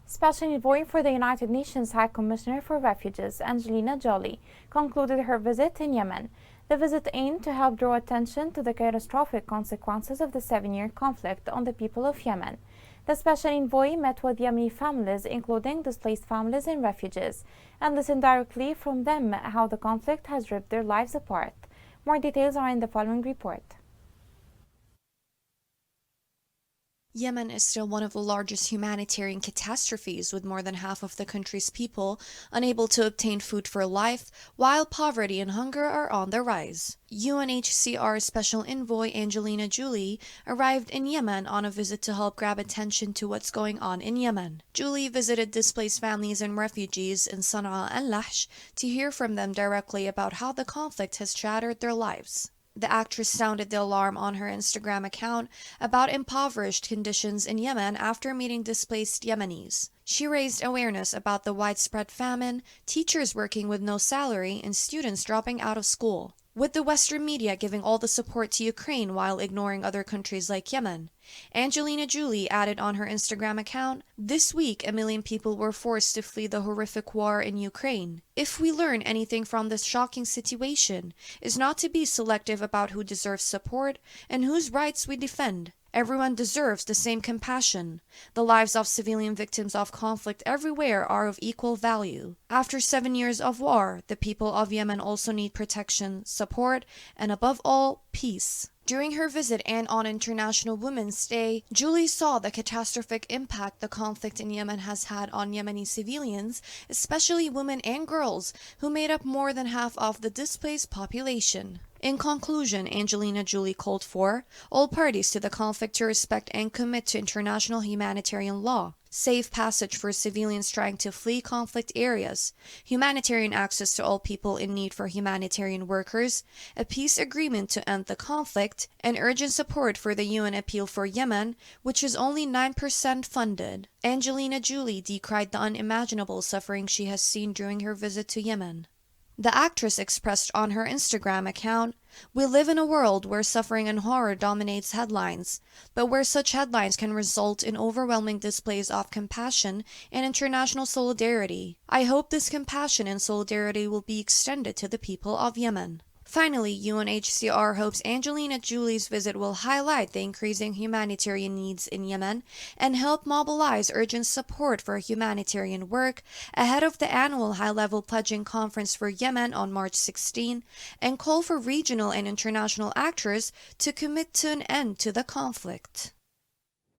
Special envoy for the United Nations High Commissioner for Refugees, Angelina Jolie, concluded her visit in Yemen. The visit aimed to help draw attention to the catastrophic consequences of the 7-year conflict on the people of Yemen. The special envoy met with Yemeni families, including displaced families and refugees, and listened directly from them how the conflict has ripped their lives apart. More details are in the following report. Yemen is still one of the largest humanitarian catastrophes, with more than half of the country's people unable to obtain food for life, while poverty and hunger are on the rise. UNHCR Special Envoy Angelina Jolie arrived in Yemen on a visit to help grab attention to what's going on in Yemen. Jolie visited displaced families and refugees in Sana'a and Lahj to hear from them directly about how the conflict has shattered their lives. The actress sounded the alarm on her Instagram account about impoverished conditions in Yemen after meeting displaced Yemenis. She raised awareness about the widespread famine, teachers working with no salary, and students dropping out of school. With the Western media giving all the support to Ukraine while ignoring other countries like Yemen, Angelina Jolie added on her Instagram account, "This week, 1 million people were forced to flee the horrific war in Ukraine. If we learn anything from this shocking situation, is not to be selective about who deserves support and whose rights we defend. Everyone deserves the same compassion. The lives of civilian victims of conflict everywhere are of equal value. After 7 years of war, the people of Yemen also need protection, support, and above all, peace." During her visit and on International Women's Day, Jolie saw the catastrophic impact the conflict in Yemen has had on Yemeni civilians, especially women and girls, who made up more than half of the displaced population. In conclusion, Angelina Jolie called for all parties to the conflict to respect and commit to international humanitarian law, safe passage for civilians trying to flee conflict areas, humanitarian access to all people in need for humanitarian workers, a peace agreement to end the conflict, and urgent support for the UN appeal for Yemen, which is only 9% funded. Angelina Jolie decried the unimaginable suffering she has seen during her visit to Yemen. The actress expressed on her Instagram account, "We live in a world where suffering and horror dominates headlines, but where such headlines can result in overwhelming displays of compassion and international solidarity. I hope this compassion and solidarity will be extended to the people of Yemen." Finally, UNHCR hopes Angelina Jolie's visit will highlight the increasing humanitarian needs in Yemen and help mobilize urgent support for humanitarian work ahead of the annual high-level pledging conference for Yemen on March 16, and call for regional and international actors to commit to an end to the conflict.